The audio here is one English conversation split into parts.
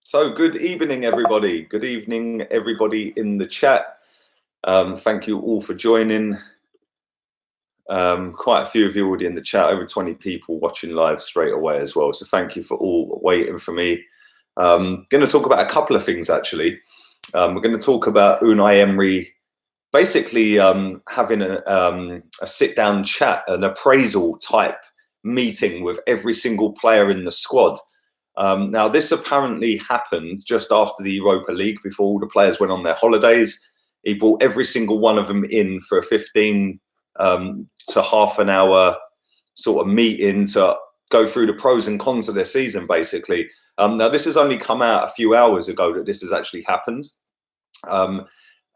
So good evening, everybody. Good evening, everybody in the chat. Thank you all for joining. Quite a few of you already in the chat, over 20 people watching live straight away as well. So thank you for all waiting for me. Going to talk about a couple of things, actually. We're going to talk about Unai Emery basically having a sit-down chat, an appraisal type meeting with every single player in the squad. Now, this apparently happened just after the Europa League, before all the players went on their holidays. He brought every single one of them in for a 15 to half an hour sort of meeting to go through the pros and cons of their season, basically. Now, this has only come out a few hours ago that this has actually happened.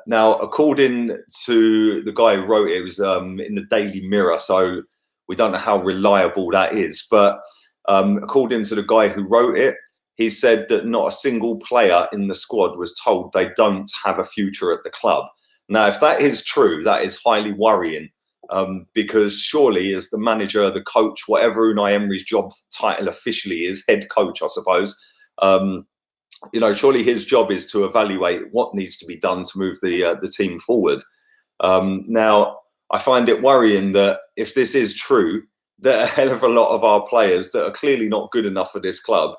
Now, according to the guy who wrote it, it was in the Daily Mirror, so we don't know how reliable that is. But according to the guy who wrote it, he said that not a single player in the squad was told they don't have a future at the club. Now, if that is true, that is highly worrying, because surely as the manager, the coach, whatever Unai Emery's job title officially is, head coach, I suppose, surely his job is to evaluate what needs to be done to move the team forward. Now, I find it worrying that if this is true, that a hell of a lot of our players that are clearly not good enough for this club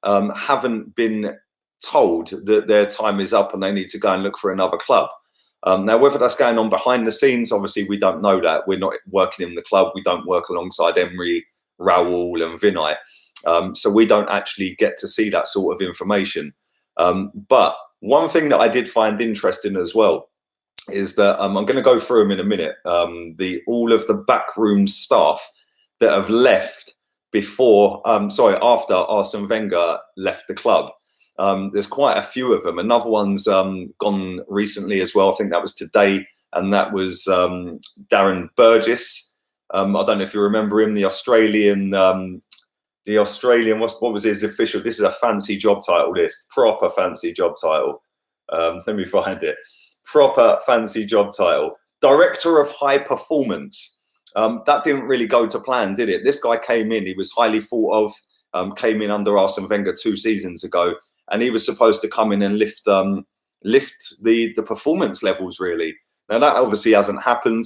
haven't been told that their time is up and they need to go and look for another club. Now, whether that's going on behind the scenes, obviously we don't know that. We're not working in the club. We don't work alongside Emery, Raul and Vinay. So we don't actually get to see that sort of information. But one thing that I did find interesting as well is that I'm going to go through them in a minute. All of the backroom staff that have left after Arsene Wenger left the club. There's quite a few of them. Another one's gone recently as well. I think that was today, and that was Darren Burgess. I don't know if you remember him, the Australian, what was his official? This is a fancy job title list, proper fancy job title. Let me find it. Proper fancy job title. Director of High Performance. That didn't really go to plan, did it? This guy came in, he was highly thought of, came in under Arsene Wenger 2 seasons ago, and he was supposed to come in and lift the performance levels, really. Now, that obviously hasn't happened,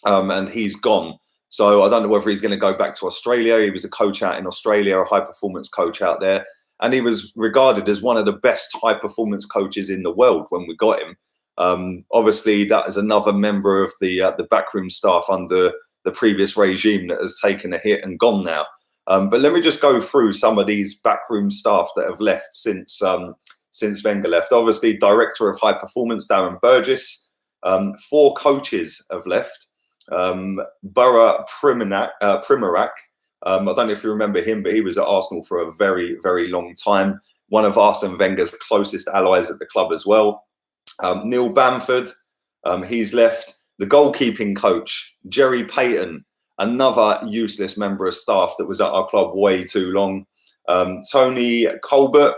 and he's gone. So I don't know whether he's going to go back to Australia. He was a coach out in Australia, a high-performance coach out there, and he was regarded as one of the best high-performance coaches in the world when we got him. Obviously, that is another member of the backroom staff under the previous regime that has taken a hit and gone now. But let me just go through some of these backroom staff that have left since Wenger left. Obviously, Director of High Performance, Darren Burgess. 4 coaches have left. Borough Primorac. I don't know if you remember him, but he was at Arsenal for a very, very long time. One of Arsene Wenger's closest allies at the club as well. Neil Bamford, he's left. The goalkeeping coach, Jerry Payton, another useless member of staff that was at our club way too long. Tony Colbert,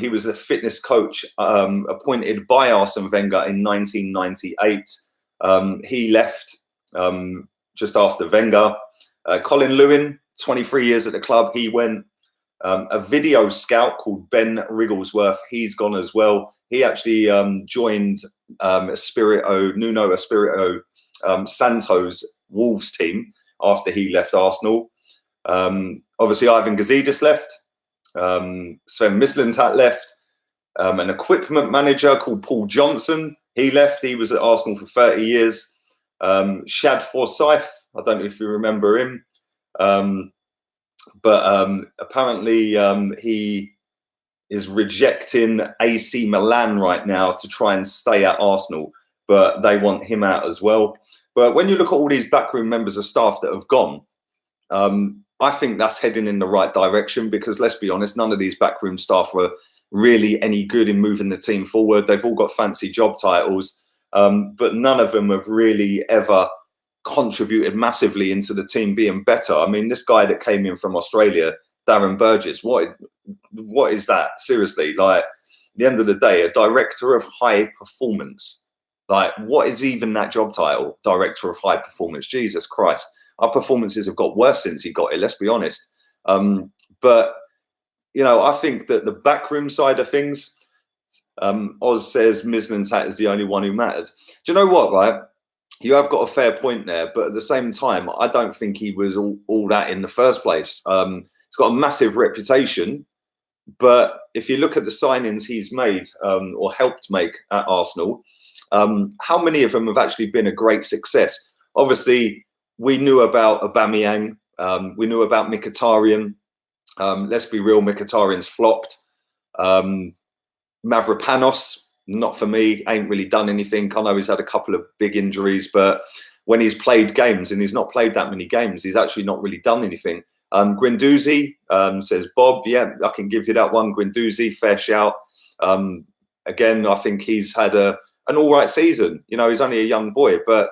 he was a fitness coach appointed by Arsene Wenger in 1998. He left just after Wenger. Colin Lewin, 23 years at the club, he went. A video scout called Ben Wrigglesworth, he's gone as well. He actually joined Nuno Espirito Santo's Wolves team after he left Arsenal. Obviously, Ivan Gazidis left. Sven Mislintat left. An equipment manager called Paul Johnson, he left. He was at Arsenal for 30 years. Shad Forsyth, I don't know if you remember him. But apparently he is rejecting AC Milan right now to try and stay at Arsenal, but they want him out as well. But when you look at all these backroom members of staff that have gone, I think that's heading in the right direction, because let's be honest, none of these backroom staff were really any good in moving the team forward. They've all got fancy job titles, but none of them have really ever contributed massively into the team being better. I mean, this guy that came in from Australia, Darren Burgess, what is that? Seriously, like, at the end of the day, a director of high performance. Like, what is even that job title? Director of high performance. Jesus Christ. Our performances have got worse since he got it, let's be honest. But I think that the backroom side of things, Oz says Mislintat is the only one who mattered. Do you know what, right? You have got a fair point there, but at the same time, I don't think he was all that in the first place. He's got a massive reputation, but if you look at the signings he's made or helped make at Arsenal, how many of them have actually been a great success? Obviously, we knew about Aubameyang, we knew about Mkhitaryan. Let's be real, Mkhitaryan's flopped. Mavropanos, not for me, ain't really done anything. I know he's had a couple of big injuries, but when he's played games, and he's not played that many games, he's actually not really done anything. Guendouzi, says Bob, yeah, I can give you that one. Guendouzi, fair shout. Again, I think he's had an all right season. He's only a young boy, but,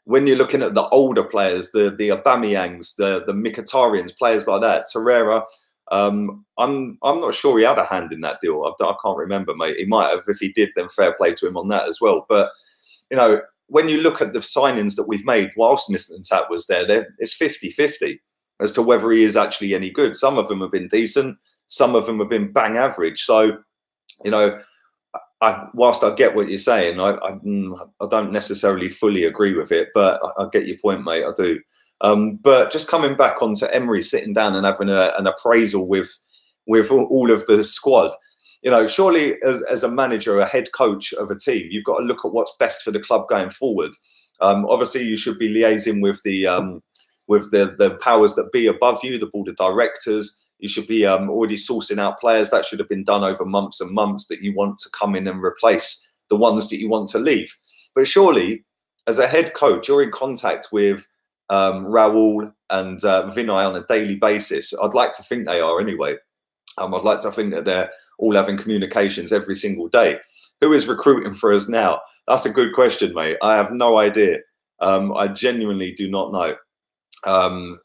when you're looking at the older players, the Aubameyangs, the Mkhitaryan's, players like that, Torreira, I'm not sure he had a hand in that deal. I can't remember, mate. He might have. If he did, then fair play to him on that as well. But when you look at the signings that we've made whilst Mislintat was there, it's 50-50 as to whether he is actually any good. Some of them have been decent. Some of them have been bang average. So, whilst I get what you're saying, I don't necessarily fully agree with it, but I get your point, mate. I do. But just coming back onto Emery sitting down and having an appraisal with all of the squad, surely as a manager, a head coach of a team, you've got to look at what's best for the club going forward. Obviously, you should be liaising with the powers that be above you, the board of directors. You should be already sourcing out players. That should have been done over months and months that you want to come in and replace the ones that you want to leave. But surely, as a head coach, you're in contact with Raul and Vinay on a daily basis. I'd like to think they are anyway. I'd like to think that they're all having communications every single day. Who is recruiting for us now? That's a good question, mate. I have no idea. I genuinely do not know.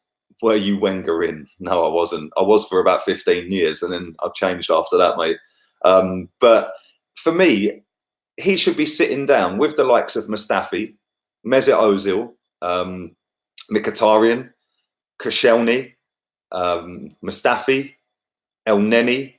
Were you Wenger in? No, I wasn't. I was for about 15 years and then I've changed after that, mate. But for me, he should be sitting down with the likes of Mustafi, Mesut Ozil, Mkhitaryan, Koscielny, Mustafi, El Neni.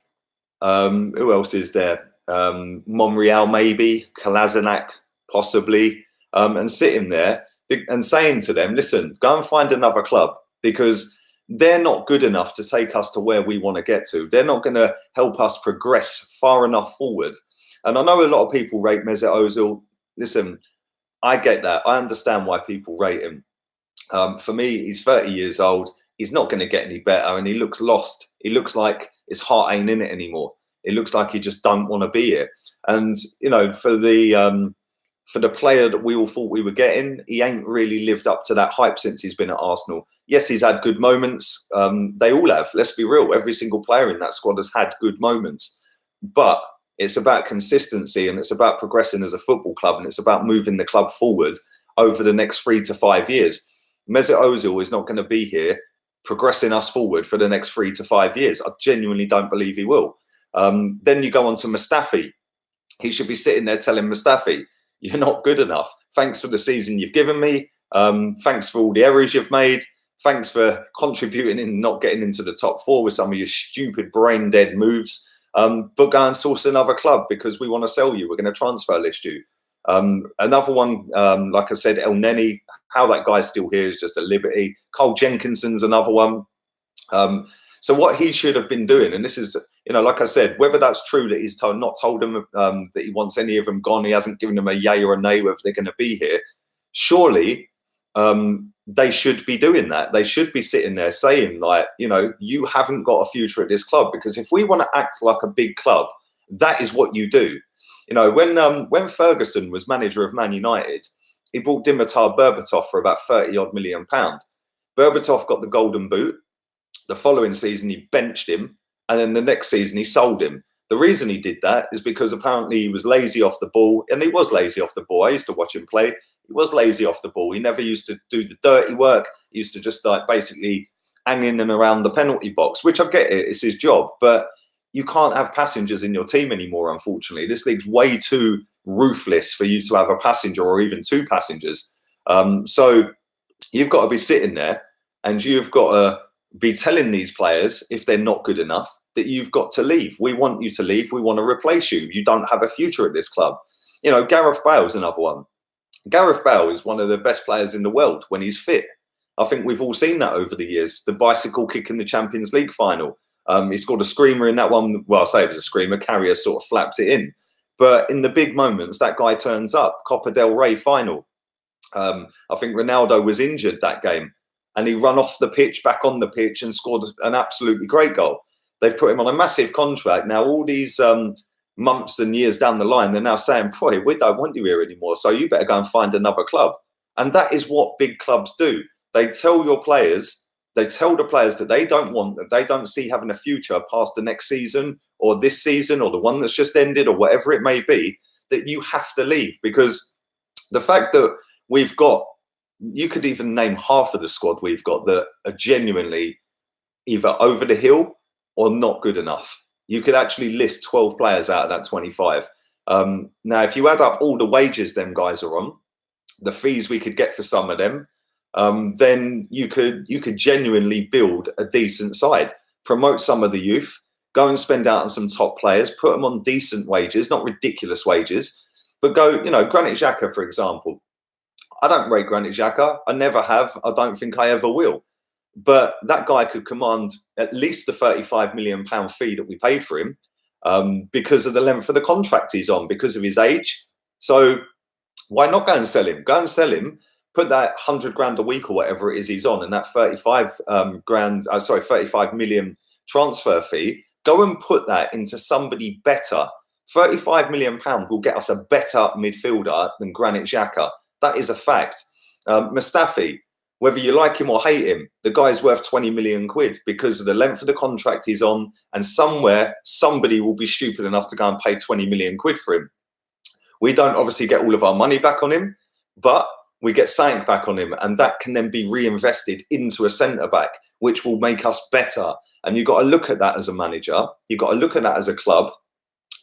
Who else is there? Monreal, maybe, Kolasinac, possibly. And sitting there and saying to them, listen, go and find another club, because they're not good enough to take us to where we want to get to. They're not going to help us progress far enough forward. And I know a lot of people rate Mesut Ozil. Listen, I get that. I understand why people rate him. For me, he's 30 years old. He's not going to get any better, and he looks lost. He looks like his heart ain't in it anymore. It looks like he just don't want to be here. And, for the player that we all thought we were getting, he ain't really lived up to that hype since he's been at Arsenal. Yes, he's had good moments. They all have. Let's be real. Every single player in that squad has had good moments. But it's about consistency, and it's about progressing as a football club, and it's about moving the club forward over the next 3 to 5 years. Mesut Ozil is not going to be here progressing us forward for the next 3 to 5 years. I genuinely don't believe he will. Then you go on to Mustafi. He should be sitting there telling Mustafi, you're not good enough. Thanks for the season you've given me. Thanks for all the errors you've made. Thanks for contributing in not getting into the top 4 with some of your stupid brain dead moves. But go and source another club, because we want to sell you. We're going to transfer list you. Another one, like I said, El Neni, how that guy's still here is just a liberty. Cole Jenkinson's another one. So what he should have been doing, and this is, like I said, whether that's true that he's not told them that he wants any of them gone, he hasn't given them a yay or a nay whether they're going to be here. Surely they should be doing that. They should be sitting there saying, like, you haven't got a future at this club, because if we want to act like a big club, that is what you do. When Ferguson was manager of Man United, he bought Dimitar Berbatov for about 30-odd million pounds. Berbatov got the golden boot. The following season, he benched him. And then the next season, he sold him. The reason he did that is because apparently he was lazy off the ball. And he was lazy off the ball. I used to watch him play. He was lazy off the ball. He never used to do the dirty work. He used to just basically hang in and around the penalty box, which I get it. It's his job. But you can't have passengers in your team anymore, unfortunately. This league's way too ruthless for you to have a passenger or even 2 passengers. So you've got to be sitting there and you've got to be telling these players, if they're not good enough, that you've got to leave. We want you to leave. We want to replace you. You don't have a future at this club. You know, Gareth Bale's another one. Gareth Bale is one of the best players in the world when he's fit. I think we've all seen that over the years. The bicycle kick in the Champions League final. He scored a screamer in that one. Well, I'll say it was a screamer. Carrier sort of flaps it in. But in the big moments, that guy turns up. Copa del Rey final. I think Ronaldo was injured that game. And he ran off the pitch, back on the pitch, and scored an absolutely great goal. They've put him on a massive contract. Now, all these months and years down the line, they're now saying, boy, we don't want you here anymore, so you better go and find another club. And that is what big clubs do. They tell your players, they tell the players that they don't want, that they don't see having a future past the next season or this season or the one that's just ended or whatever it may be, that you have to leave. Because the fact that we've got, you could even name half of the squad we've got that are genuinely either over the hill or not good enough. You could actually list 12 players out of that 25. Now, if you add up all the wages them guys are on, the fees we could get for some of them, then you could genuinely build a decent side, promote some of the youth, go and spend out on some top players, put them on decent wages, not ridiculous wages, but go, you know, Granit Xhaka, for example. I don't rate Granit Xhaka. I never have. I don't think I ever will. But that guy could command at least the £35 million fee that we paid for him because of the length of the contract he's on, because of his age. So why not go and sell him? Go and sell him, put that 100 grand a week or whatever it is he's on, and that 35 million transfer fee, go and put that into somebody better. £35 million will get us a better midfielder than Granit Xhaka. That is a fact. Mustafi, whether you like him or hate him, the guy's worth 20 million quid because of the length of the contract he's on, and somewhere somebody will be stupid enough to go and pay 20 million quid for him. We don't obviously get all of our money back on him, but we get something back on him, and that can then be reinvested into a centre-back, which will make us better. And you've got to look at that as a manager. You've got to look at that as a club,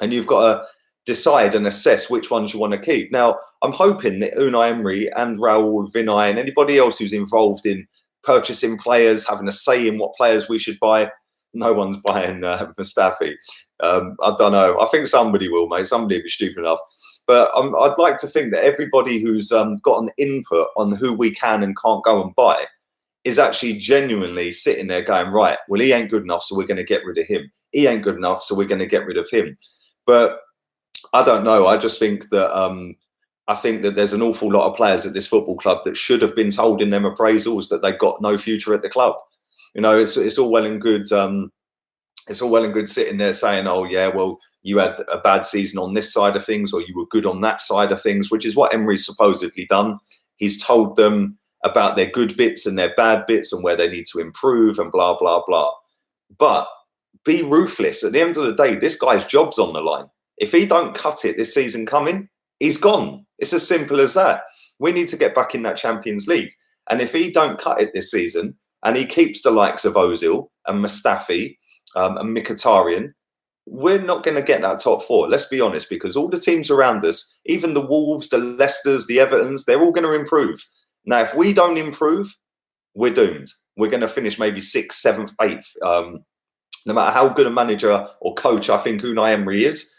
and you've got to decide and assess which ones you want to keep. Now, I'm hoping that Unai Emery and Raul, Vinay, and anybody else who's involved in purchasing players, having a say in what players we should buy, no one's buying Mustafi. I don't know. I think somebody will, mate. Somebody will be stupid enough. But I'd like to think that everybody who's got an input on who we can and can't go and buy is actually genuinely sitting there going, right, well, he ain't good enough, so we're going to get rid of him. He ain't good enough, so we're going to get rid of him. But I don't know. I just think that there's an awful lot of players at this football club that should have been told in them appraisals that they've got no future at the club. You know, it's all well and good. It's all well and good sitting there saying, "Oh yeah, well, you had a bad season on this side of things, or you were good on that side of things," which is what Emery's supposedly done. He's told them about their good bits and their bad bits and where they need to improve and blah blah blah. But be ruthless. At the end of the day, this guy's job's on the line. If he don't cut it this season coming, he's gone. It's as simple as that. We need to get back in that Champions League. And if he don't cut it this season, and he keeps the likes of Ozil and Mustafi and Mkhitaryan, we're not going to get that top four. Let's be honest, because all the teams around us, even the Wolves, the Leicesters, the Evertons, they're all going to improve. Now, if we don't improve, we're doomed. We're going to finish maybe 6th, 7th, 8th. No matter how good a manager or coach I think Unai Emery is,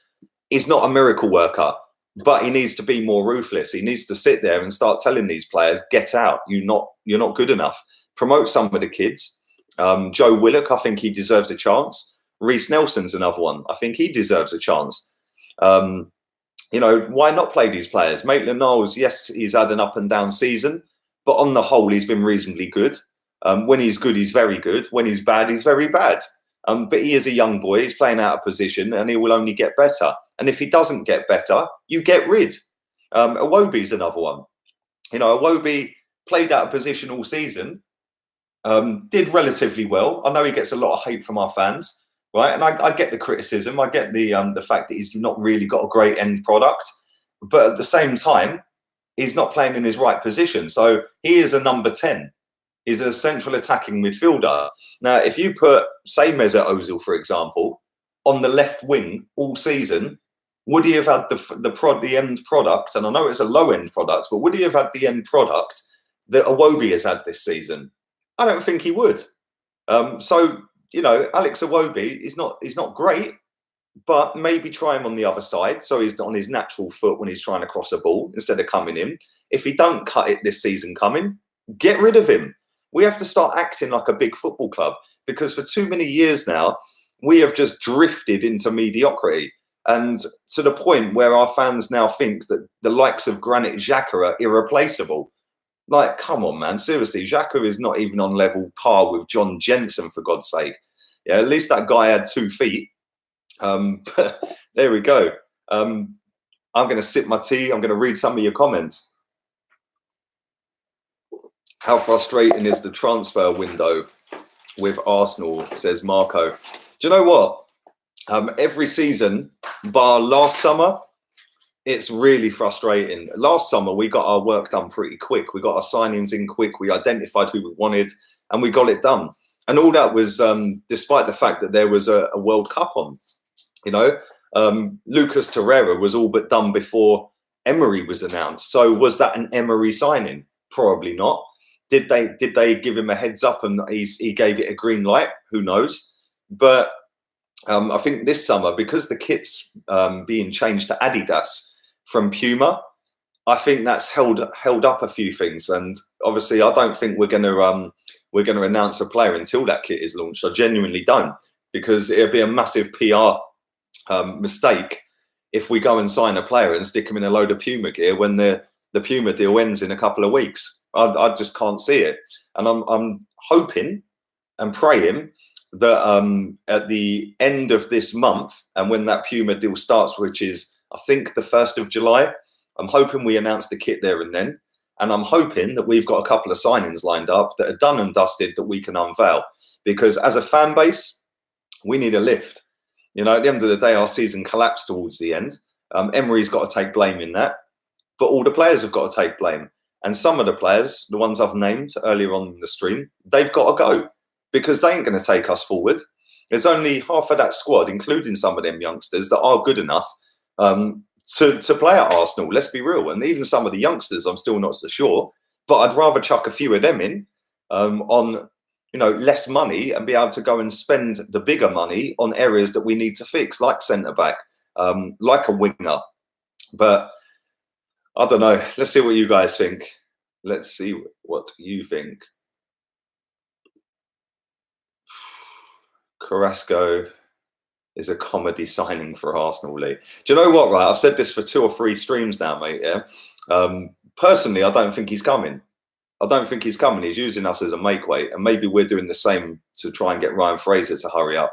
he's not a miracle worker, but he needs to be more ruthless. He needs to sit there and start telling these players, get out. You're not good enough. Promote some of the kids. Joe Willock, I think he deserves a chance. Reece Nelson's another one. I think he deserves a chance. You know, why not play these players? Maitland-Niles, yes, he's had an up and down season, but on the whole, he's been reasonably good. When he's good, he's very good. When he's bad, he's very bad. But he is a young boy. He's playing out of position, and he will only get better. And if he doesn't get better, you get rid. Iwobi's another one. You know, Iwobi played out of position all season, did relatively well. I know he gets a lot of hate from our fans, right? And I get the criticism. I get the fact that he's not really got a great end product. But at the same time, he's not playing in his right position. So he is a number 10. He's a central attacking midfielder. Now, if you put, say, Mesut Ozil, for example, on the left wing all season, would he have had the end product? And I know it's a low-end product, but would he have had the end product that Iwobi has had this season? I don't think he would. So you know, Alex Iwobi is not great, but maybe try him on the other side, so he's on his natural foot when he's trying to cross a ball instead of coming in. If he don't cut it this season coming, get rid of him. We have to start acting like a big football club, because for too many years now, we have just drifted into mediocrity. And to the point where our fans now think that the likes of Granit Xhaka are irreplaceable. Like, come on, man. Seriously, Xhaka is not even on level par with John Jensen, for God's sake. Yeah, at least that guy had 2 feet. But there we go. I'm going to sip my tea. I'm going to read some of your comments. How frustrating is the transfer window with Arsenal, says Marco. Do you know what? Every season, bar last summer, it's really frustrating. Last summer, we got our work done pretty quick. We got our signings in quick. We identified who we wanted, and we got it done. And all that was despite the fact that there was a World Cup on. You know, Lucas Torreira was all but done before Emery was announced. So was that an Emery signing? Probably not. Did they give him a heads up and he gave it a green light? Who knows? But I think this summer, because the kit's being changed to Adidas from Puma, I think that's held up a few things. And obviously, I don't think we're going to announce a player until that kit is launched. I genuinely don't, because it'll be a massive PR mistake if we go and sign a player and stick him in a load of Puma gear when the Puma deal ends in a couple of weeks. I just can't see it. And I'm hoping and praying that at the end of this month, and when that Puma deal starts, which is, I think, the 1st of July, I'm hoping we announce the kit there and then. And I'm hoping that we've got a couple of signings lined up that are done and dusted that we can unveil. Because as a fan base, we need a lift. You know, at the end of the day, our season collapsed towards the end. Emery's got to take blame in that. But all the players have got to take blame. And some of the players, the ones I've named earlier on in the stream, they've got to go, because they ain't going to take us forward. There's only half of that squad, including some of them youngsters, that are good enough to play at Arsenal. Let's be real. And even some of the youngsters, I'm still not so sure. But I'd rather chuck a few of them in on, you know, less money and be able to go and spend the bigger money on areas that we need to fix, like centre-back, like a winger. But I don't know. Let's see what you guys think. Let's see what you think. Carrasco is a comedy signing for Arsenal, Lee. Do you know what, right? I've said this for 2 or 3 streams now, mate, yeah? Personally, I don't think he's coming. I don't think he's coming. He's using us as a make weight, and maybe we're doing the same to try and get Ryan Fraser to hurry up.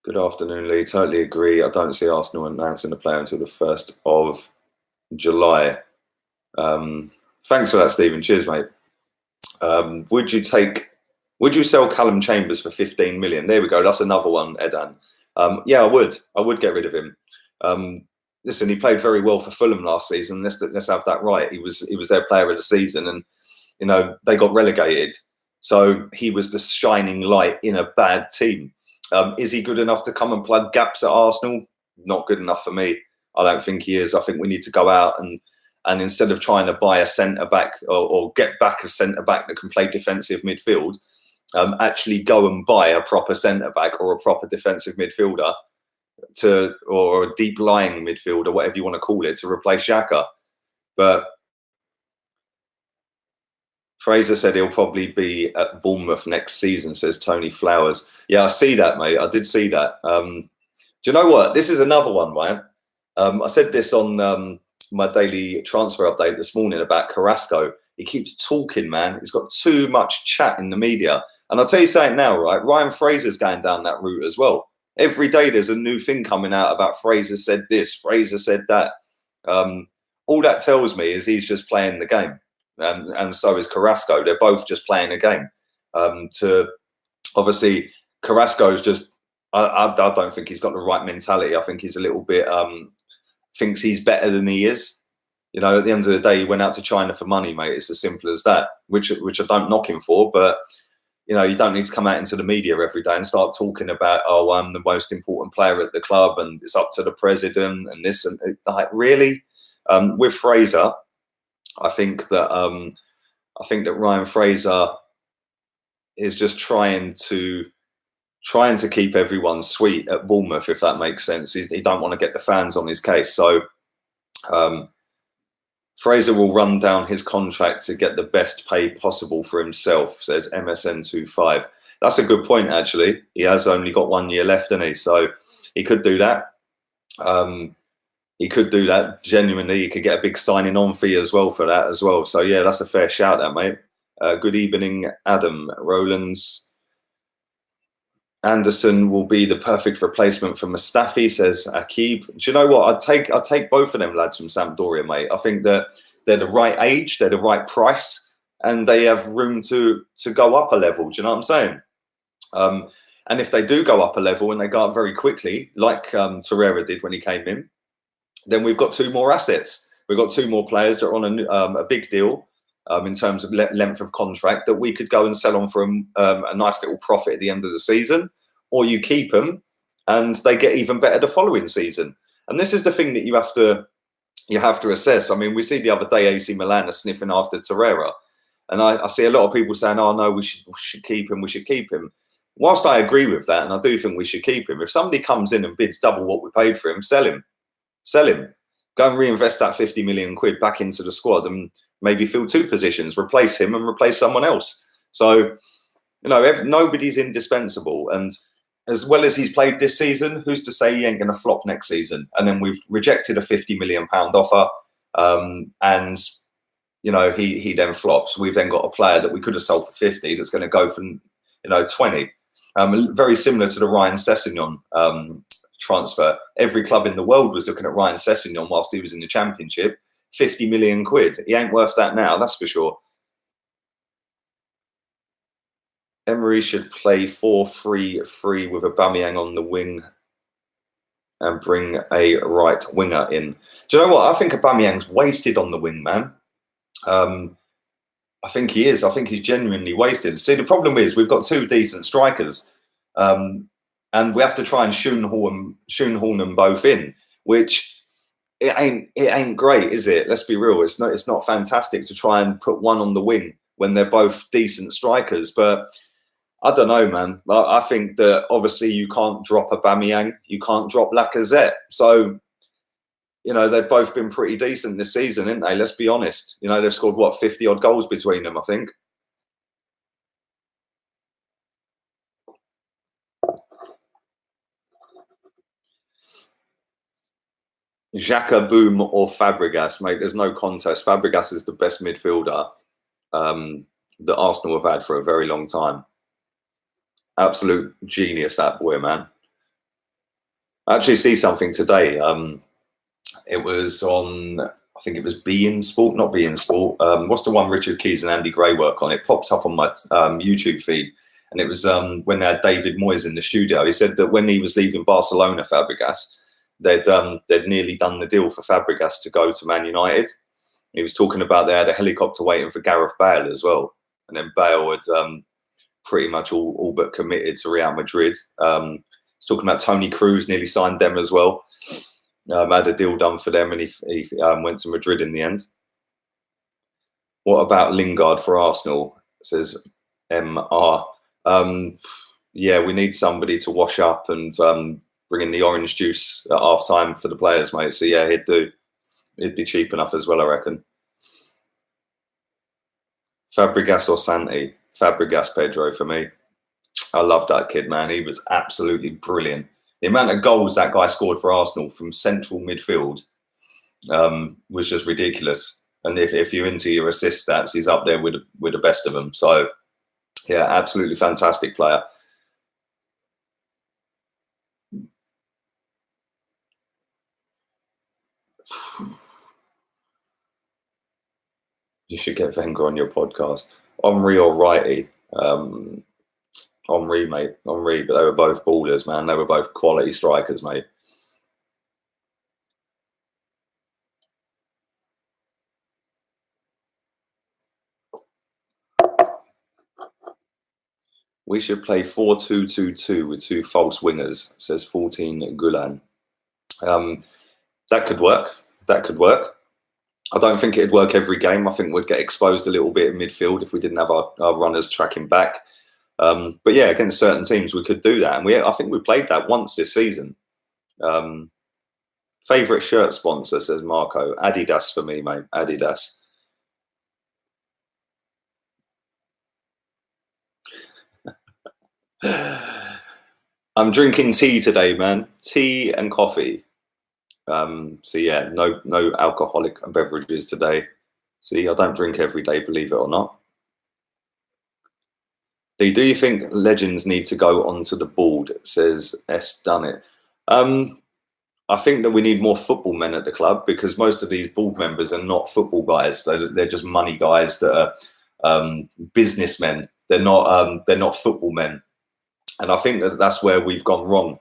Good afternoon, Lee. Totally agree. I don't see Arsenal announcing the player until the 1st of July. Thanks for that, Stephen. Cheers, mate. Would you sell Callum Chambers for 15 million? There we go. That's another one, Edan. Yeah, I would. I would get rid of him. Listen, he played very well for Fulham last season. Let's have that right. He was their player of the season, and you know they got relegated. So he was the shining light in a bad team. Is he good enough to come and plug gaps at Arsenal? Not good enough for me. I don't think he is. I think we need to go out and instead of trying to buy a centre-back or get back a centre-back that can play defensive midfield, actually go and buy a proper centre-back or a proper defensive midfielder or a deep-lying midfielder, whatever you want to call it, to replace Xhaka. But Fraser said he'll probably be at Bournemouth next season, says Tony Flowers. Yeah, I see that, mate. I did see that. Do you know what? This is another one, right? I said this on my daily transfer update this morning about Carrasco. He keeps talking, man. He's got too much chat in the media. And I'll tell you something now, right? Ryan Fraser's going down that route as well. Every day there's a new thing coming out about Fraser said this, Fraser said that. All that tells me is he's just playing the game. And so is Carrasco. They're both just playing a game. Obviously, Carrasco's just, I don't think he's got the right mentality. I think he's a little bit, thinks he's better than he is. You know, at the end of the day, he went out to China for money, mate. It's as simple as that, which I don't knock him for. But, you know, you don't need to come out into the media every day and start talking about, oh, I'm the most important player at the club and it's up to the president and this and like, really? With Fraser, I think that Ryan Fraser is just trying to keep everyone sweet at Bournemouth, if that makes sense. He don't want to get the fans on his case. So Fraser will run down his contract to get the best pay possible for himself, says MSN25. That's a good point, actually. He has only got 1 year left, hasn't he? So he could do that. He could do that genuinely. He could get a big signing on fee as well for that as well. So yeah, that's a fair shout out, mate. Good evening, Adam. Roland's Anderson will be the perfect replacement for Mustafi, says Akib. Do you know what? I'd take both of them lads from Sampdoria, mate. I think that they're the right age, they're the right price, and they have room to go up a level. Do you know what I'm saying? And if they do go up a level and they go up very quickly, like Torreira did when he came in, then we've got 2 more assets. We've got 2 more players that are on a big deal in terms of length of contract that we could go and sell on for a nice little profit at the end of the season, or you keep them and they get even better the following season. And this is the thing that you have to assess. I mean, we see the other day AC Milan are sniffing after Torreira, and I see a lot of people saying, "Oh no, we should keep him. We should keep him." Whilst I agree with that, and I do think we should keep him, if somebody comes in and bids double what we paid for him, sell him. Sell him. Go and reinvest that 50 million quid back into the squad and maybe fill 2 positions, replace him and replace someone else. So, nobody's indispensable. And as well as he's played this season, who's to say he ain't going to flop next season? And then we've rejected a £50 million offer. And, he then flops. We've then got a player that we could have sold for 50 that's going to go for, 20. Very similar to the Ryan Sessegnon transfer. Every club in the world was looking at Ryan Sessegnon whilst he was in the Championship. 50 million quid. He ain't worth that now, that's for sure. Emery should play 4-3-3 with Aubameyang on the wing and bring a right winger in. Do you know what? I think Aubameyang's wasted on the wing, man. I think he is. I think he's genuinely wasted. See, the problem is we've got 2 decent strikers. And we have to try and shoehorn them both in, which it ain't great, is it? Let's be real. It's not fantastic to try and put one on the wing when they're both decent strikers. But I don't know, man. I think that obviously you can't drop Aubameyang, you can't drop Lacazette. So, they've both been pretty decent this season, haven't they? Let's be honest. They've scored 50 odd goals between them, I think. Xhaka, Boom or Fabregas, mate, there's no contest. Fabregas is the best midfielder that Arsenal have had for a very long time. Absolute genius, that boy, man. I actually see something today. It was on, I think it was beIN Sport, not beIN Sport. What's the one Richard Keys and Andy Gray work on? It popped up on my YouTube feed. And it was when they had David Moyes in the studio. He said that when he was leaving Barcelona, Fabregas, they'd nearly done the deal for Fabregas to go to Man United. He was talking about they had a helicopter waiting for Gareth Bale as well. And then Bale had pretty much all but committed to Real Madrid. He's talking about Toni Kroos nearly signed them as well. Had a deal done for them and he went to Madrid in the end. What about Lingard for Arsenal, says MR. Yeah, we need somebody to wash up and bring in the orange juice at half time for the players, mate. So yeah, he'd be cheap enough as well, I reckon. Fabregas or Santi? Fabregas, Pedro, for me. I love that kid, man. He was absolutely brilliant. The amount of goals that guy scored for Arsenal from central midfield was just ridiculous. And if you're into your assist stats, he's up there with the best of them. So yeah, absolutely fantastic player. You should get Wenger on your podcast. Henry or Righty? Henry, mate. Henry, but they were both ballers, man. They were both quality strikers, mate. We should play 4-2-2-2 with 2 false wingers, says 14 Gulan. That could work. That could work. I don't think it'd work every game. I think we'd get exposed a little bit in midfield if we didn't have our runners tracking back. But yeah, against certain teams, we could do that. And I think we played that once this season. Favorite shirt sponsor, says Marco. Adidas for me, mate. Adidas. I'm drinking tea today, man. Tea and coffee. So yeah, no alcoholic beverages today. See, I don't drink every day, believe it or not. Do you think legends need to go onto the board? Says S. Done it. I think that we need more football men at the club, because most of these board members are not football guys. They're just money guys that are businessmen. They're not football men. And I think that's where we've gone wrong,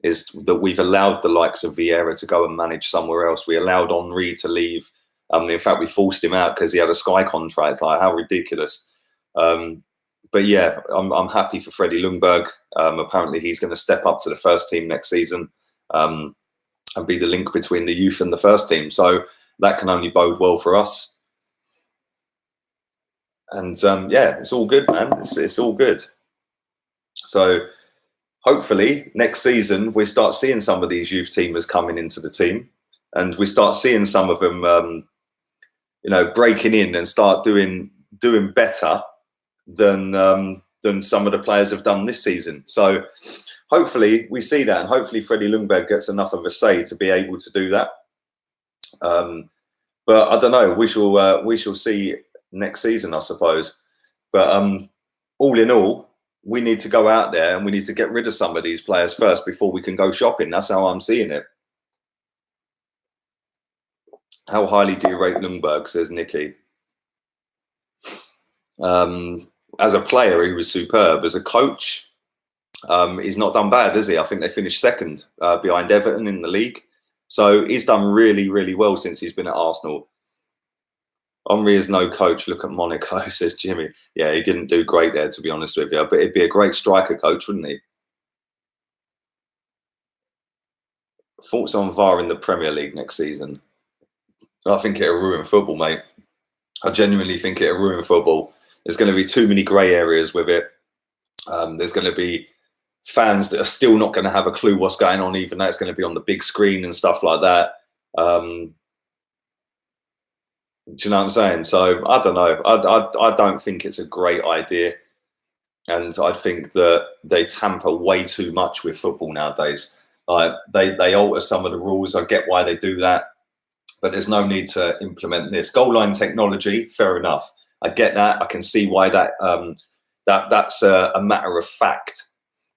is that we've allowed the likes of Vieira to go and manage somewhere else. We allowed Henry to leave. In fact, we forced him out because he had a Sky contract. Like, how ridiculous. But yeah, I'm happy for Freddie Ljungberg. Apparently he's going to step up to the first team next season and be the link between the youth and the first team. So that can only bode well for us. And yeah, it's all good, man. It's all good. So hopefully next season we start seeing some of these youth teamers coming into the team, and we start seeing some of them, breaking in and start doing better than some of the players have done this season. So hopefully we see that, and hopefully Freddie Ljungberg gets enough of a say to be able to do that. But I don't know. We shall see next season, I suppose. But all in all, we need to go out there and we need to get rid of some of these players first before we can go shopping. That's how I'm seeing it. How highly do you rate Ljungberg, says Nikki. As a player, he was superb. As a coach, he's not done bad, has he? I think they finished second behind Everton in the league. So he's done really, really well since he's been at Arsenal. Henry is no coach. Look at Monaco, says Jimmy. Yeah, he didn't do great there, to be honest with you. But he'd be a great striker coach, wouldn't he? Thoughts on VAR in the Premier League next season? I think it'll ruin football, mate. I genuinely think it'll ruin football. There's going to be too many grey areas with it. There's going to be fans that are still not going to have a clue what's going on, even though it's going to be on the big screen and stuff like that. Do you know what I'm saying? So I don't know. I don't think it's a great idea, and I think that they tamper way too much with football nowadays. They alter some of the rules. I get why they do that, but there's no need to implement this goal line technology. Fair enough. I get that. I can see why that's a matter of fact.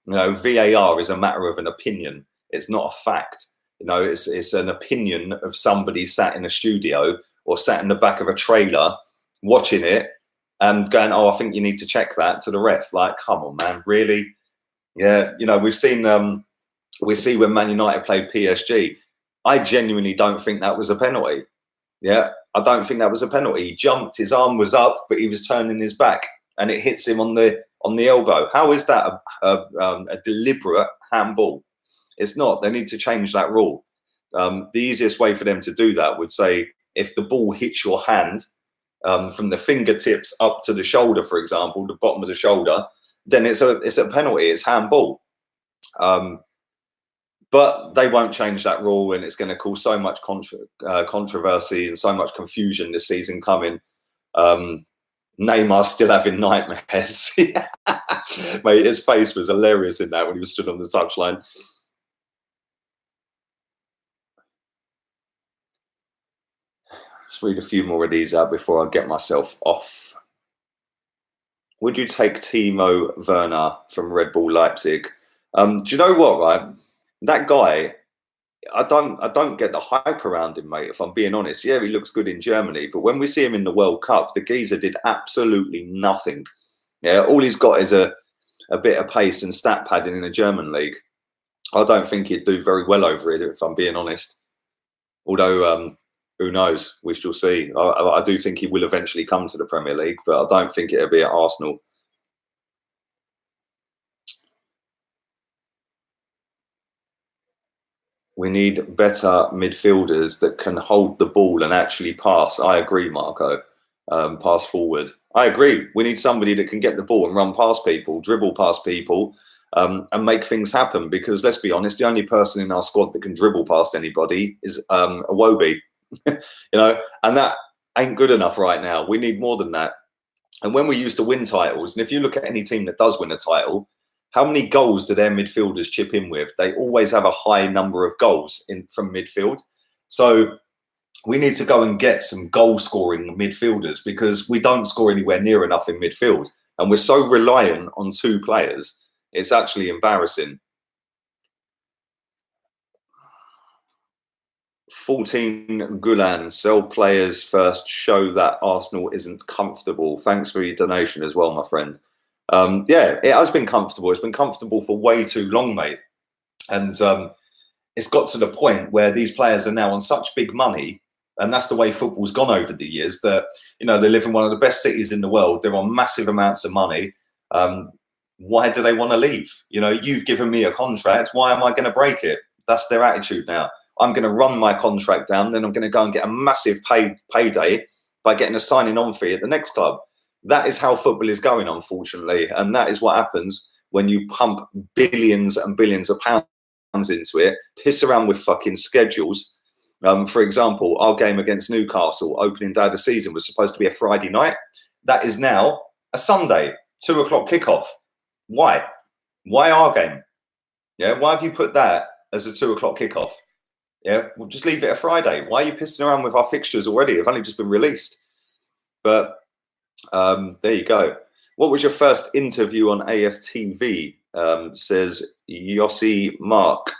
VAR is a matter of an opinion. It's not a fact. It's an opinion of somebody sat in a studio or sat in the back of a trailer watching it and going, "Oh, I think you need to check that," to the ref. Like, come on, man, really? Yeah, we see when Man United played PSG. I genuinely don't think that was a penalty. Yeah, I don't think that was a penalty. He jumped, his arm was up, but he was turning his back, and it hits him on the elbow. How is that a deliberate handball? It's not. They need to change that rule. The easiest way for them to do that would say, if the ball hits your hand from the fingertips up to the shoulder, for example, the bottom of the shoulder, then it's a penalty. It's handball. But they won't change that rule, and it's going to cause so much controversy and so much confusion this season coming. Neymar's still having nightmares. Mate, his face was hilarious in that when he was stood on the touchline. Let's read a few more of these out before I get myself off. Would you take Timo Werner from Red Bull Leipzig? Do you know what, right? That guy, I don't get the hype around him, mate, if I'm being honest. Yeah, he looks good in Germany, but when we see him in the World Cup, the geezer did absolutely nothing. Yeah, all he's got is a bit of pace and stat padding in the German league. I don't think he'd do very well over it, if I'm being honest. Although, who knows? We shall see. I do think he will eventually come to the Premier League, but I don't think it'll be at Arsenal. We need better midfielders that can hold the ball and actually pass. I agree, Marco. Pass forward. I agree. We need somebody that can get the ball and run past people, dribble past people, and make things happen. Because let's be honest, the only person in our squad that can dribble past anybody is Iwobi. And that ain't good enough right now. We need more than that. And when we used to win titles, and if you look at any team that does win a title, how many goals do their midfielders chip in with? They always have a high number of goals from midfield. So we need to go and get some goal-scoring midfielders, because we don't score anywhere near enough in midfield. And we're so reliant on 2 players. It's actually embarrassing. 14 Gulan, sell players first, show that Arsenal isn't comfortable. Thanks for your donation as well, my friend. Yeah, it has been comfortable. It's been comfortable for way too long, mate. And it's got to the point where these players are now on such big money, and that's the way football's gone over the years, that, they live in one of the best cities in the world. They're on massive amounts of money. Why do they want to leave? You've given me a contract. Why am I going to break it? That's their attitude now. I'm going to run my contract down, then I'm going to go and get a massive payday by getting a signing on fee at the next club. That is how football is going, unfortunately. And that is what happens when you pump billions and billions of pounds into it, piss around with fucking schedules. For example, our game against Newcastle, opening day of the season, was supposed to be a Friday night. That is now a Sunday, 2 o'clock kickoff. Why? Why our game? Yeah, why have you put that as a 2 o'clock kickoff? Yeah, we'll just leave it a Friday. Why are you pissing around with our fixtures already? They've only just been released. But there you go. What was your first interview on AFTV? Says Yossi Mark.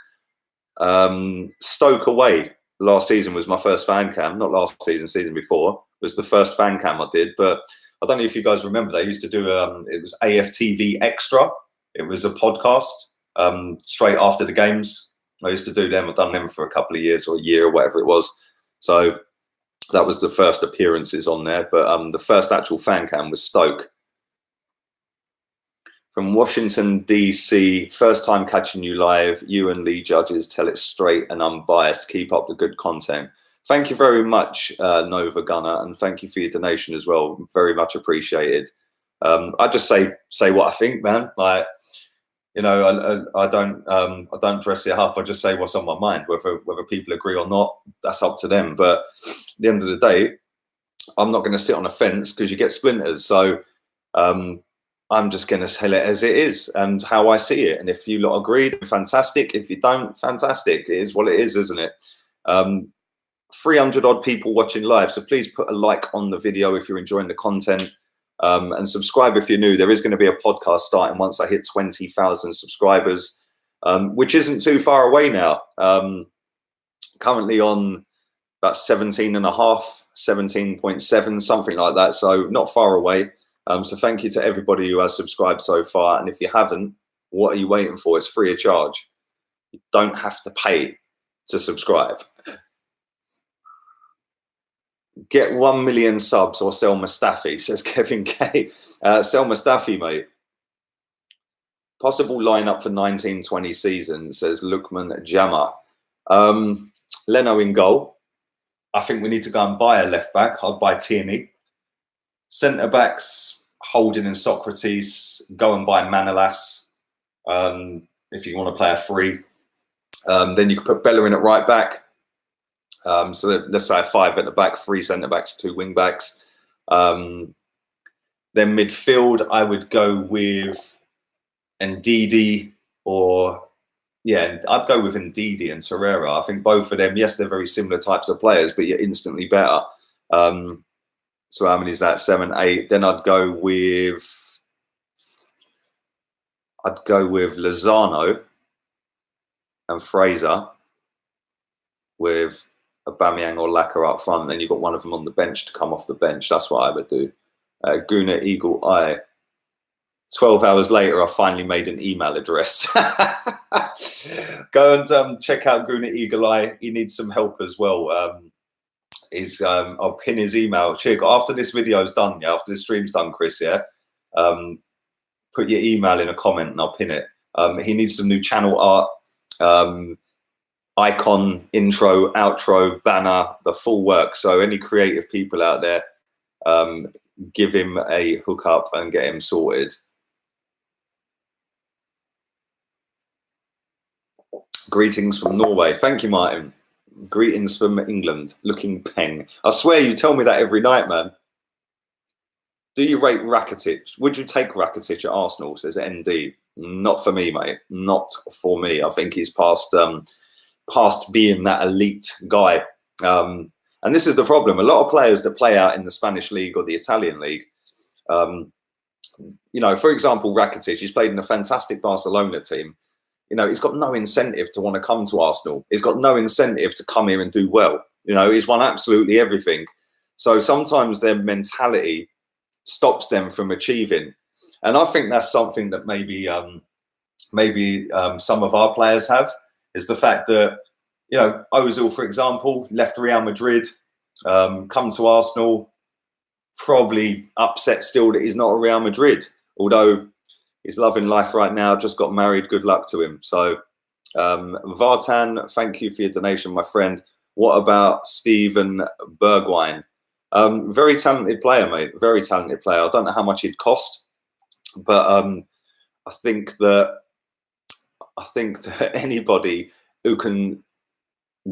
Stoke away last season was my first fan cam. Not last season, season before was the first fan cam I did. But I don't know if you guys remember, they used to do it was AFTV Extra. It was a podcast straight after the games. I used to do them. I've done them for a couple of years or a year or whatever it was. So that was the first appearances on there. But the first actual fan cam was Stoke. From Washington, D.C., first time catching you live. You and Lee Judges tell it straight and unbiased. Keep up the good content. Thank you very much, Nova Gunner, and thank you for your donation as well. Very much appreciated. I just say what I think, man. Like, I don't dress it up. I just say what's on my mind. Whether people agree or not, that's up to them. But at the end of the day, I'm not going to sit on a fence, because you get splinters. So I'm just going to tell it as it is and how I see it. And if you lot agree, fantastic. If you don't, fantastic. It is what it is, isn't it? 300 odd people watching live. So please put a like on the video if you're enjoying the content. And subscribe if you're new. There is going to be a podcast starting once I hit 20,000 subscribers, which isn't too far away now. Currently on about 17 and a half, 17.7, something like that. So not far away. So thank you to everybody who has subscribed so far. And if you haven't, what are you waiting for? It's free of charge. You don't have to pay to subscribe. Get 1 million subs or sell Mustafi, says Kevin K. Sell Mustafi, mate. Possible lineup for 1920 season, says Lukman Jama. Leno in goal. I think we need to go and buy a left back. I'd buy Tierney. Centre backs, Holding and Socrates. Go and buy Manolas. If you want to play a free. Then you could put Bella in at right back. So let's say 5 at the back, 3 centre backs, 2 wing backs. Then midfield, I would go with Ndidi, or I'd go with Ndidi and Torreira. I think both of them, yes, they're very similar types of players, but you're instantly better. So how many is that? 7, 8. Then I'd go with Lozano and Fraser, with Aubameyang or Laka up front. Then you've got one of them on the bench to come off the bench. That's what I would do. Guna Eagle Eye. 12 hours later, I finally made an email address. Go and check out Guna Eagle Eye. He needs some help as well. I'll pin his email. Check after this video's done. Yeah, after the stream's done, Chris. Yeah, put your email in a comment and I'll pin it. He needs some new channel art. icon, intro, outro, banner, the full work. So any creative people out there, give him a hookup and get him sorted. Greetings from Norway. Thank you, Martin. Greetings from England. Looking peng. I swear you tell me that every night, man. Do you rate Rakitic? Would you take Rakitic at Arsenal? Says ND. Not for me, mate. Not for me. I think he's past being that elite guy. And this is the problem. A lot of players that play out in the Spanish league or the Italian league, you know, for example, Rakitic, he's played in a fantastic Barcelona team. You know, he's got no incentive to want to come to Arsenal. He's got no incentive to come here and do well. You know, he's won absolutely everything. So sometimes their mentality stops them from achieving. And I think that's something that maybe some of our players have, is the fact that, you know, Ozil, for example, left Real Madrid, come to Arsenal, probably upset still that he's not at Real Madrid, although he's loving life right now, just got married, good luck to him. So Vartan, thank you for your donation, my friend. What about Steven Bergwijn? Very talented player, mate, very talented player. I don't know how much he'd cost, but I think that anybody who can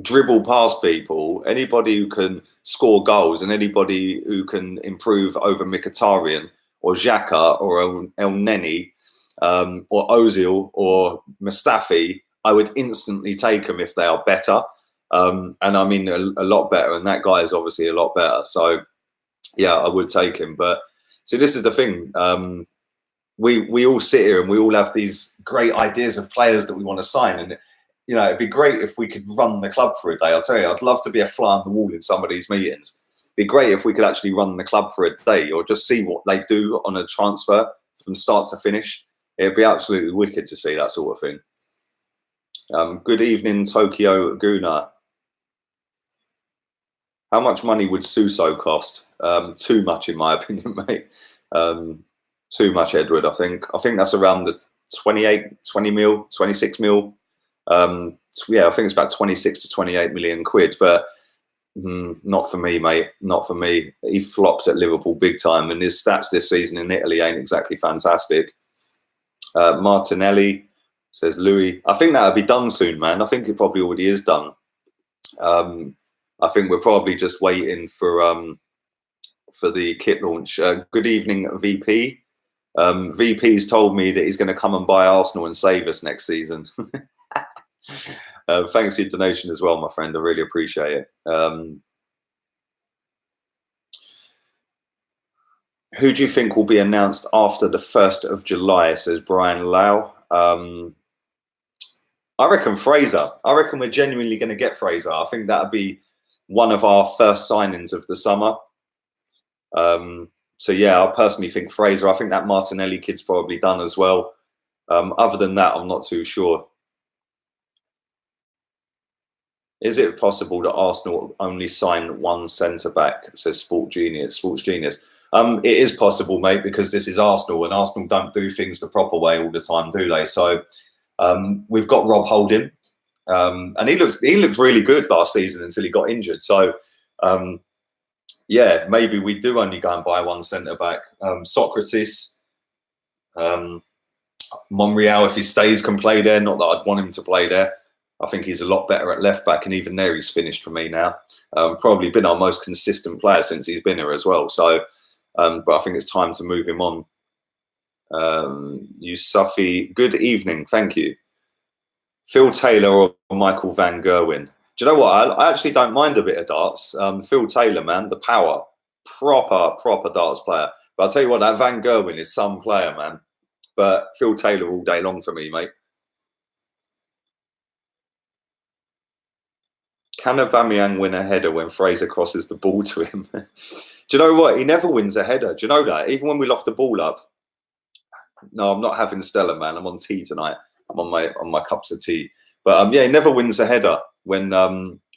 dribble past people, anybody who can score goals, and anybody who can improve over Mkhitaryan or Xhaka or El Neni or Ozil or Mustafi, I would instantly take them if they are better. And I mean a lot better, and that guy is obviously a lot better. So yeah, I would take him. But see, this is the thing. We all sit here and we all have these great ideas of players that we want to sign, and you know, it'd be great if we could run the club for a day. I'll tell you, I'd love to be a fly on the wall in some of these meetings. It'd be great if we could actually run the club for a day, or just see what they do on a transfer from start to finish. It'd be absolutely wicked to see that sort of thing. Good evening, Tokyo Guna. How much money would Suso cost? Too much, in my opinion, mate. Too much, Edward. I think that's around the 20 mil, 26 mil. Yeah, I think it's about 26 to 28 million quid, but not for me, mate. Not for me. He flopped at Liverpool big time, and his stats this season in Italy ain't exactly fantastic. Martinelli says Louis. I think that'll be done soon, man. I think it probably already is done. I think we're probably just waiting for the kit launch. Good evening, VP. VP's told me that he's going to come and buy Arsenal and save us next season. Thanks for your donation as well, my friend. I really appreciate it. Who do you think will be announced after the 1st of July, says Brian Lau. I reckon Fraser. I reckon we're genuinely going to get Fraser. I think that would be one of our first signings of the summer. So yeah, I personally think Fraser. I think that Martinelli kid's probably done as well. Other than that, I'm not too sure. Is it possible that Arsenal only sign one centre-back, says Sports Genius? It is possible, mate, because this is Arsenal, and Arsenal don't do things the proper way all the time, do they? So we've got Rob Holding, and he looks really good last season until he got injured. So yeah, maybe we do only go and buy one centre-back. Socrates, Monreal, if he stays, can play there. Not that I'd want him to play there. I think he's a lot better at left back, and even there he's finished for me now. Probably been our most consistent player since he's been here as well. So, but I think it's time to move him on. Yusufi, good evening, thank you. Phil Taylor or Michael Van Gerwen? Do you know what? I actually don't mind a bit of darts. Phil Taylor, man, the power, proper darts player. But I'll tell you what, that Van Gerwen is some player, man. But Phil Taylor all day long for me, mate. Can Aubameyang win a header when Fraser crosses the ball to him? Do you know what? He never wins a header. Do you know that? Even when we loft the ball up. No, I'm not having Stella, man. I'm on tea tonight. I'm on my cups of tea. But yeah, he never wins a header when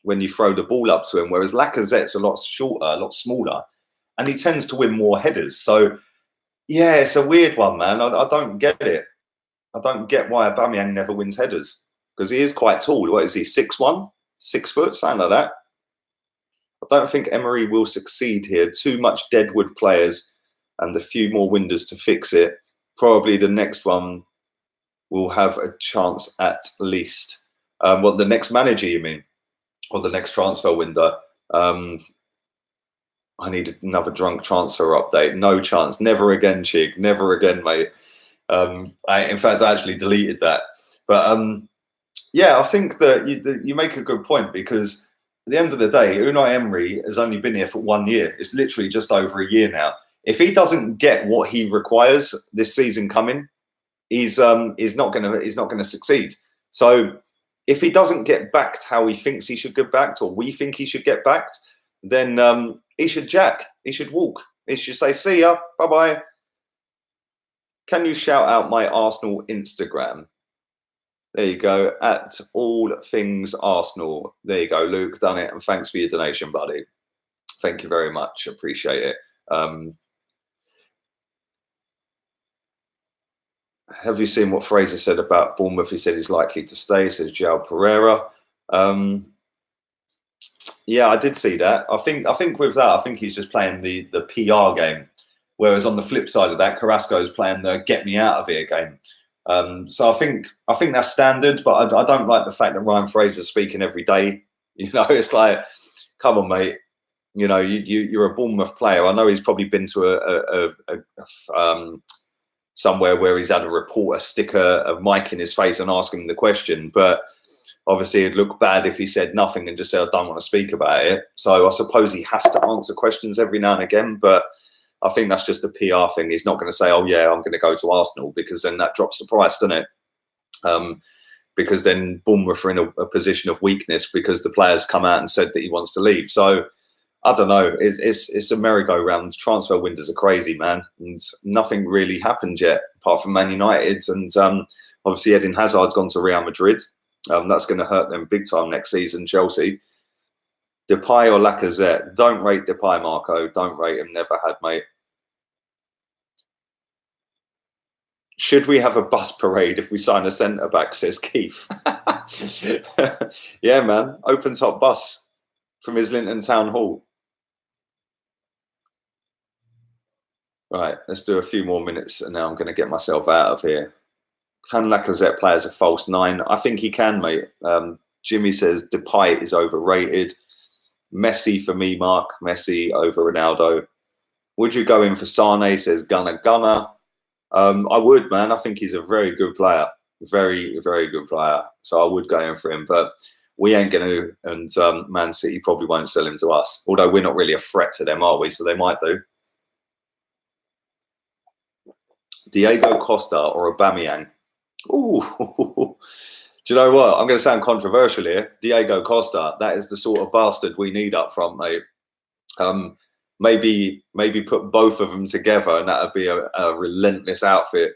you throw the ball up to him. Whereas Lacazette's a lot shorter, a lot smaller, and he tends to win more headers. So yeah, it's a weird one, man. I don't get it. I don't get why Aubameyang never wins headers, because he is quite tall. What is he, 6'1", 6 foot, something like that? I don't think Emery will succeed here. Too much deadwood players and a few more windows to fix it. Probably the next one will have a chance at least. What, the next manager, you mean? Or the next transfer window? I need another drunk transfer update. No chance. Never again, Chig. Never again, mate. In fact, I actually deleted that. But yeah, I think that you make a good point, because at the end of the day, Unai Emery has only been here for 1 year. It's literally just over a year now. If he doesn't get what he requires this season coming, he's not gonna succeed. So if he doesn't get backed how he thinks he should get backed, or we think he should get backed, then he should jack. He should walk. He should say, "See ya, bye bye." Can you shout out my Arsenal Instagram? There you go, at all things Arsenal. There you go, Luke, done it, and thanks for your donation, buddy. Thank you very much, appreciate it. Have you seen what Fraser said about Bournemouth? He said he's likely to stay, says João Pereira. Yeah, I did see that. I think with that, I think he's just playing the PR game. Whereas on the flip side of that, Carrasco's playing the get me out of here game. So I think that's standard, but I don't like the fact that Ryan Fraser's speaking every day. You know, it's like, come on, mate. You know, you're a Bournemouth player. I know he's probably been to somewhere where he's had a reporter stick a mic in his face and ask him the question, but obviously it'd look bad if he said nothing and just said, "I don't want to speak about it." So I suppose he has to answer questions every now and again, but I think that's just a PR thing. He's not going to say, "Oh yeah, I'm going to go to Arsenal," because then that drops the price, doesn't it? Because then Bournemouth are in a position of weakness because the players come out and said that he wants to leave. So I don't know. It's a merry-go-round. Transfer windows are crazy, man, and nothing really happened yet apart from Man United. And obviously Eden Hazard's gone to Real Madrid. That's going to hurt them big time next season. Chelsea. Depay or Lacazette? Don't rate Depay, Marco. Don't rate him. Never had, mate. Should we have a bus parade if we sign a centre back? Says Keith. Yeah, man. Open top bus from Islington Town Hall. Right, let's do a few more minutes, and now I'm going to get myself out of here. Can Lacazette play as a false 9? I think he can, mate. Jimmy says Depay is overrated. Messi for me, Mark. Messi over Ronaldo. Would you go in for Sane? Says Gunner. I would, man. I think he's a very good player. Very, very good player. So I would go in for him, but we ain't going to, and Man City probably won't sell him to us. Although we're not really a threat to them, are we? So they might do. Diego Costa or Aubameyang? Ooh, do you know what? I'm going to sound controversial here. Diego Costa, that is the sort of bastard we need up front, mate. Maybe put both of them together and that would be a relentless outfit.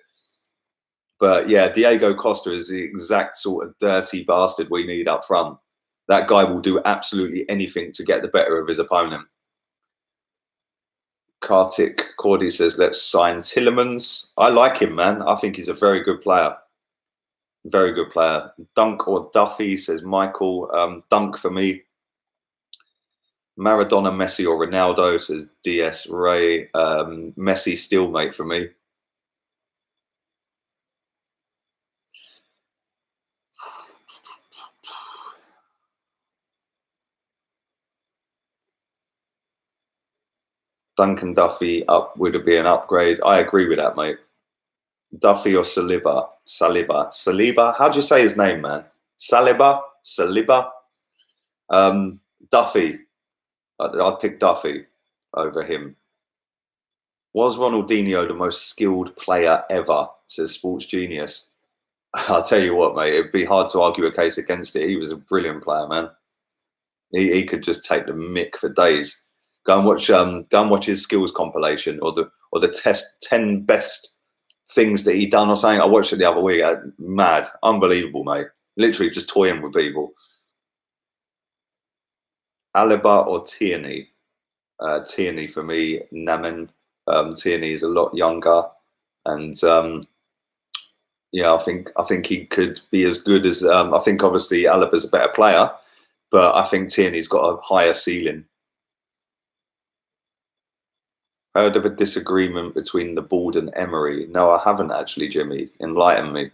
But yeah, Diego Costa is the exact sort of dirty bastard we need up front. That guy will do absolutely anything to get the better of his opponent. Kartik Cordy says, let's sign Tillemans. I like him, man. I think he's a very good player. Very good player. Dunk or Duffy, says Michael. Dunk for me. Maradona, Messi or Ronaldo, says DS Ray. Messi still, mate, for me. Duncan Duffy up would be an upgrade. I agree with that, mate. Duffy or Saliba? Saliba? How do you say his name, man? Saliba? Duffy. I'd pick Duffy over him. Was Ronaldinho the most skilled player ever? Says Sports Genius. I'll tell you what, mate, it'd be hard to argue a case against it. He was a brilliant player, man. He could just take the mick for days. Go and watch his skills compilation or the test 10 best things that he done or something. I watched it the other week. Mad, unbelievable, mate. Literally just toying with people. Alaba or Tierney? Tierney for me. Namen. Tierney is a lot younger, and Yeah, I think he could be as good as. I think obviously Alaba's a better player, but I think Tierney's got a higher ceiling. Heard of a disagreement between the board and Emery? No, I haven't actually, Jimmy. Enlighten me.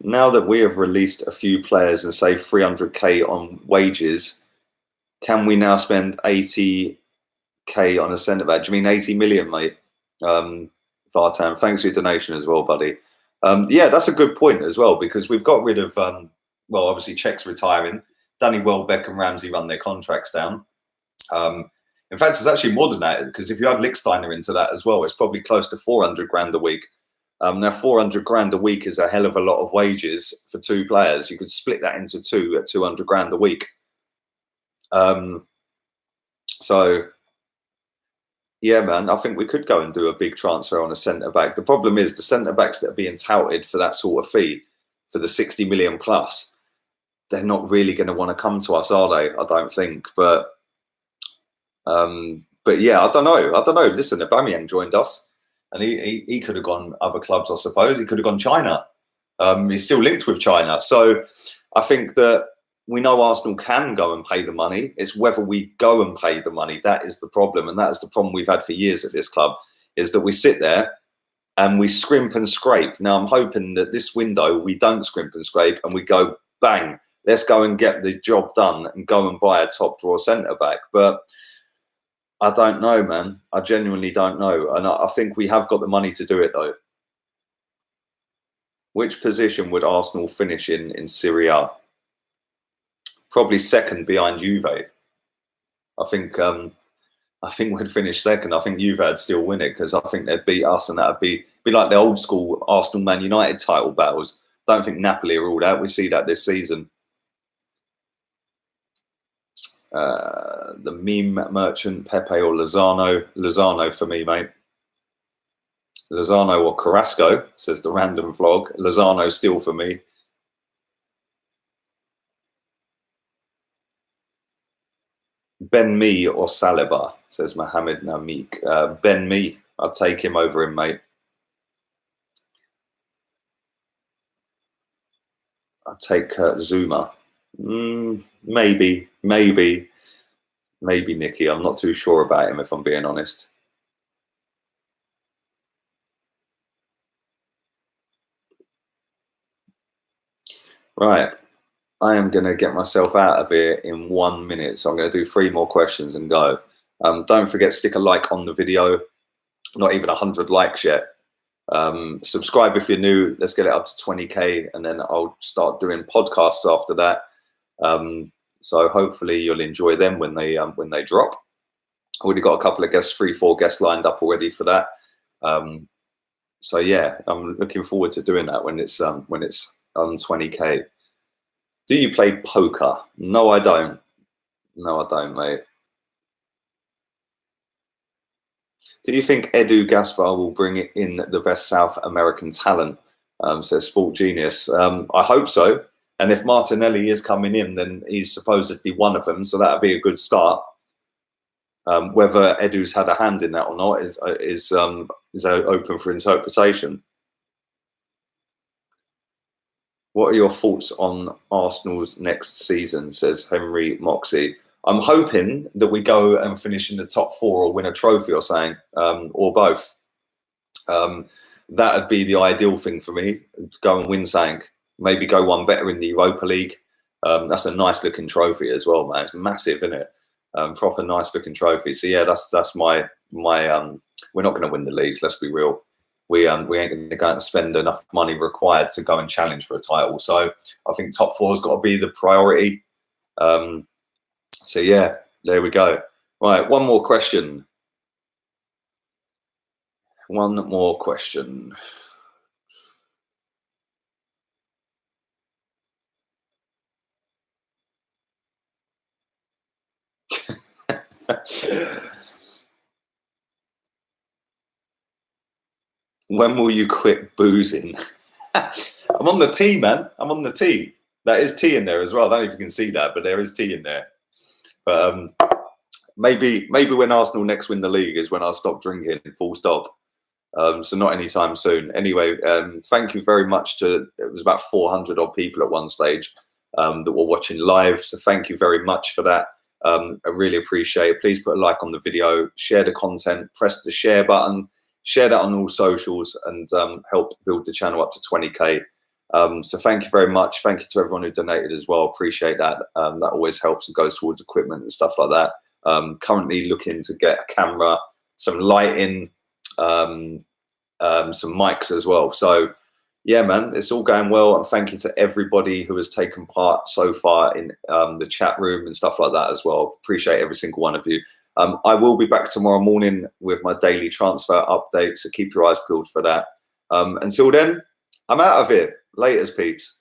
Now that we have released a few players and saved 300k on wages, can we now spend 80k on a centre back? Do you mean 80 million, mate? Vartan, thanks for your donation as well, buddy. Yeah, that's a good point as well, because we've got rid of, well, obviously Czech's retiring. Danny Welbeck and Ramsey run their contracts down. In fact, it's actually more than that, because if you add Lichtsteiner into that as well, it's probably close to 400 grand a week. Now, 400 grand a week is a hell of a lot of wages for two players. You could split that into two at 200 grand a week. So, yeah, man, I think we could go and do a big transfer on a centre-back. The problem is the centre-backs that are being touted for that sort of fee, for the 60 million plus, they're not really going to want to come to us, are they? I don't think. But yeah, I don't know. Listen, Aubameyang joined us, and he could have gone other clubs, I suppose. He could have gone China. He's still linked with China. So I think that we know Arsenal can go and pay the money. It's whether we go and pay the money. That is the problem. And that is the problem we've had for years at this club, is that we sit there and we scrimp and scrape. Now, I'm hoping that this window, we don't scrimp and scrape and we go, bang, let's go and get the job done and go and buy a top drawer centre-back. But I don't know, man. I genuinely don't know. And I think we have got the money to do it, though. Which position would Arsenal finish in Serie A? Probably second behind Juve. I think we'd finish second. I think Juve would still win it, because I think they'd beat us, and that'd be like the old school Arsenal Man United title battles. Don't think Napoli are all out. We see that this season. The meme merchant, Pepe or Lozano? Lozano for me, mate. Lozano or Carrasco, says the random vlog. Lozano still for me. Ben Mee or Saliba, says Mohamed Namik. Ben Mee, I'd take him over him, mate. I'd take Zuma. Maybe, Nicky. I'm not too sure about him, if I'm being honest. Right. I am going to get myself out of here in 1 minute. So I'm going to do 3 more questions and go. Don't forget, stick a like on the video. Not even 100 likes yet. Subscribe if you're new. Let's get it up to 20k, and then I'll start doing podcasts after that. So hopefully you'll enjoy them when they drop. Already got a couple of guests, 3-4 guests lined up already for that. So yeah, I'm looking forward to doing that when it's on 20k. Do you play poker? No, I don't. No, I don't, mate. Do you think Edu Gaspar will bring in the best South American talent? Says Sport Genius. I hope so. And if Martinelli is coming in, then he's supposedly one of them. So that'd be a good start. Whether Edu's had a hand in that or not is open for interpretation. What are your thoughts on Arsenal's next season, says Henry Moxie. I'm hoping that we go and finish in the top 4 or win a trophy or something, or both. That'd be the ideal thing for me. Go and win something. Maybe go one better in the Europa League. That's a nice looking trophy as well, man. It's massive, isn't it? Proper nice looking trophy. So yeah, that's my we're not going to win the league. Let's be real. We ain't going to go and spend enough money required to go and challenge for a title. So I think top 4 has got to be the priority. So yeah, there we go. Right, one more question. One more question. When will you quit boozing? I'm on the tea, man. I'm on the tea. That is tea in there as well. I don't know if you can see that, but there is tea in there. But maybe when Arsenal next win the league is when I'll stop drinking, full stop. So not anytime soon. Anyway, thank you very much to, it was about 400 odd people at one stage that were watching live. So thank you very much for that. I really appreciate it. Please put a like on the video, share the content, press the share button, share that on all socials, and help build the channel up to 20k. So thank you very much. Thank you to everyone who donated as well. Appreciate that. That always helps and goes towards equipment and stuff like that. Currently looking to get a camera, some lighting, some mics as well. So yeah, man, it's all going well, and thank you to everybody who has taken part so far in the chat room and stuff like that as well. Appreciate every single one of you. I will be back tomorrow morning with my daily transfer update, so keep your eyes peeled for that. Until then, I'm out of here. Laters, peeps.